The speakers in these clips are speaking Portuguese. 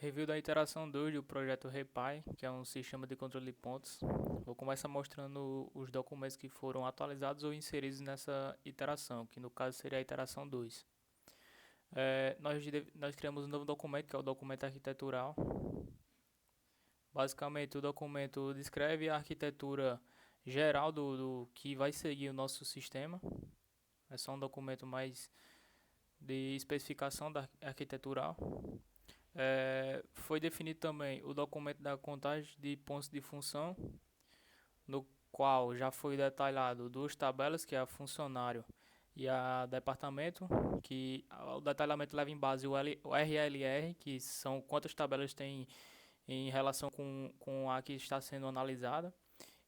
Review da iteração 2 do projeto RePy, que é um sistema de controle de pontos. Vou começar mostrando os documentos que foram atualizados ou inseridos nessa iteração, que no caso seria a iteração 2. Nós criamos um novo documento, que é o documento arquitetural. Basicamente, o documento descreve a arquitetura geral do que vai seguir o nosso sistema. É só um documento mais de especificação da arquitetural. Foi definido também o documento da contagem de pontos de função, no qual já foi detalhado duas tabelas, que é a funcionário e a departamento, que o detalhamento leva em base o RLR, que são quantas tabelas tem em relação com a que está sendo analisada,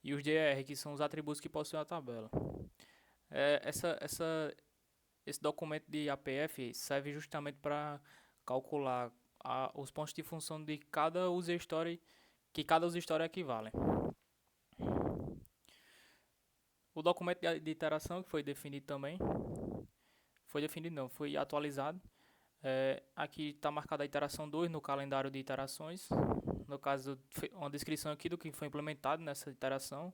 e os DR, que são os atributos que possuem a tabela. É, esse documento de APF serve justamente para calcular os pontos de função de cada user story, que cada user story equivale. O documento de iteração que foi definido também, foi atualizado. Aqui está marcada a iteração 2 no calendário de iterações. No caso, uma descrição aqui do que foi implementado nessa iteração,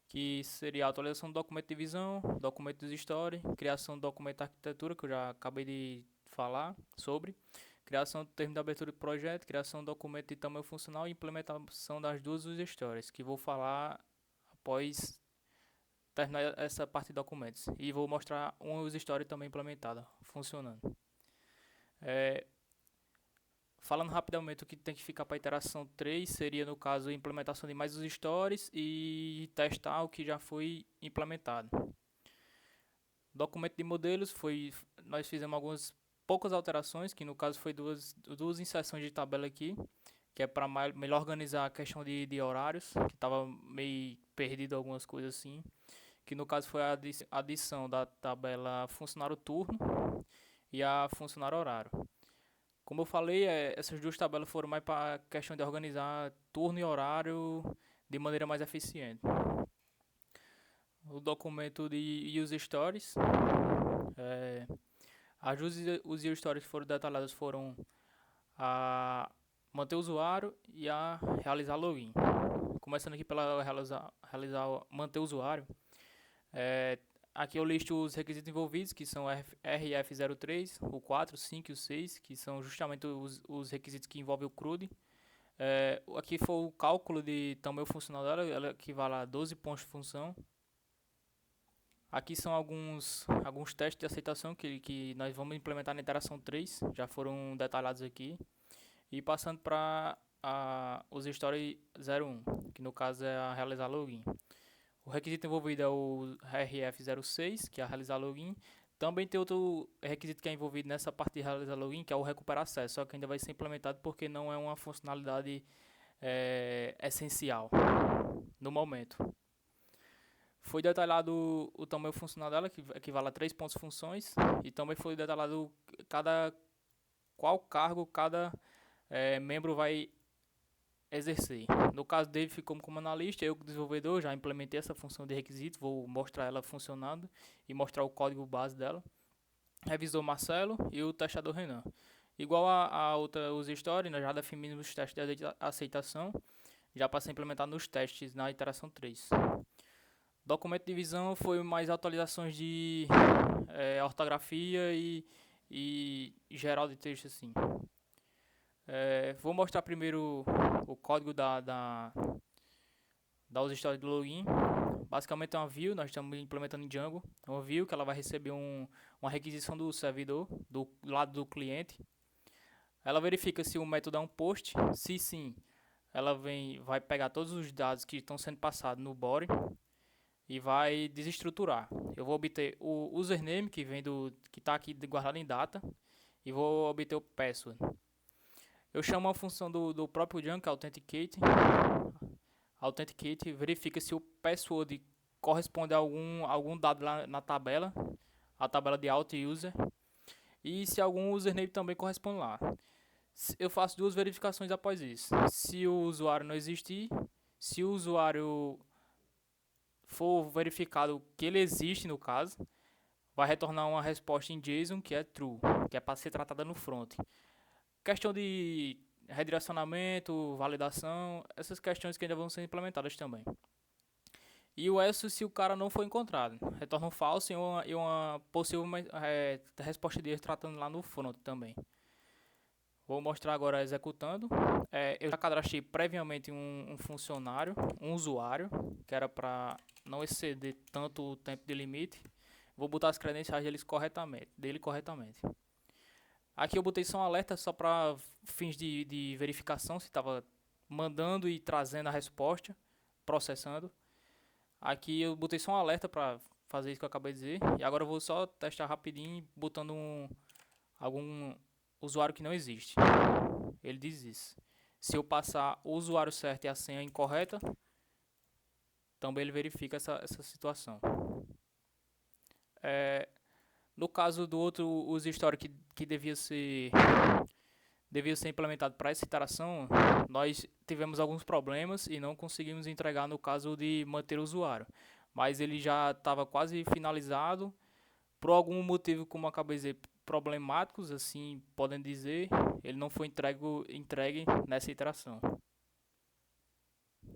que seria a atualização do documento de visão, documento dos story, criação do documento de arquitetura, que eu já acabei de falar sobre, criação do termo de abertura de projeto, criação do documento de tamanho funcional e implementação das duas user stories, que vou falar após terminar essa parte de documentos. E vou mostrar uma user story também implementada, funcionando. Falando rapidamente, o que tem que ficar para a iteração 3 seria, no caso, a implementação de mais user stories e testar o que já foi implementado. Documento de modelos, nós fizemos algumas poucas alterações, que no caso foi duas inserções de tabela aqui, que é para melhor organizar a questão de horários, que estava meio perdido algumas coisas assim, que no caso foi a adição da tabela funcionário turno e a funcionário horário. Como eu falei, essas duas tabelas foram mais para a questão de organizar turno e horário de maneira mais eficiente. O documento de User Stories. As User Stories que foram detalhadas foram a manter o usuário e a realizar login. Começando aqui pela manter o usuário. Aqui eu listo os requisitos envolvidos, que são RF03, o 4, o 5 e o 6, que são justamente os requisitos que envolvem o CRUD. Aqui foi o cálculo de tamanho funcional dela, ela equivale a 12 pontos de função. Aqui são alguns testes de aceitação que nós vamos implementar na iteração 3, já foram detalhados aqui. E passando para os Story 01, que no caso é a realizar login. O requisito envolvido é o RF06, que é a realizar login. Também tem outro requisito que é envolvido nessa parte de realizar login, que é o recuperar acesso, só que ainda vai ser implementado porque não é uma funcionalidade essencial no momento. Foi detalhado o tamanho funcional dela, que equivale a 3 pontos funções, e também foi detalhado qual cargo cada membro vai exercer. No caso dele ficou como analista, eu, desenvolvedor, já implementei essa função de requisito, vou mostrar ela funcionando e mostrar o código base dela. Revisor Marcelo e o testador Renan. Igual a outra user story, nós já definimos os testes de aceitação, já para ser implementado nos testes na iteração 3. Documento de visão foi mais atualizações de ortografia e geral de texto assim. Vou mostrar primeiro o código da user story do login. Basicamente é uma view, nós estamos implementando em Django. É uma view que ela vai receber uma requisição do servidor, do lado do cliente. Ela verifica se o método é um post. Se sim, ela vai pegar todos os dados que estão sendo passados no body e vai desestruturar. Eu vou obter o username que está aqui guardado em data e vou obter o password. Eu chamo a função do próprio Django, que é Authenticate. Authenticate verifica se o password corresponde a algum dado lá na tabela, a tabela de auth user, e se algum username também corresponde lá. Eu faço duas verificações após isso. Se o usuário não existir, se o usuário for verificado que ele existe no caso, vai retornar uma resposta em JSON que é true, que é para ser tratada no front. Questão de redirecionamento, validação, essas questões que ainda vão ser implementadas também. E o else se o cara não for encontrado. Retorna um falso e uma possível resposta de erro tratando lá no front também. Vou mostrar agora executando. Eu já cadastrei previamente um funcionário, um usuário, que era para não exceder tanto o tempo de limite. Vou botar as credenciais dele corretamente. Aqui eu botei só um alerta só para fins de verificação, se estava mandando e trazendo a resposta, processando. Aqui eu botei só um alerta para fazer isso que eu acabei de dizer. E agora eu vou só testar rapidinho, botando algum usuário que não existe. Ele diz isso. Se eu passar o usuário certo e a senha incorreta, também ele verifica essa situação. No caso do outro uso histórico que devia ser implementado para essa iteração, nós tivemos alguns problemas e não conseguimos entregar no caso de manter o usuário. Mas ele já estava quase finalizado. Por algum motivo, como eu acabei de dizer, problemáticos, assim podem dizer, ele não foi entregue nessa iteração.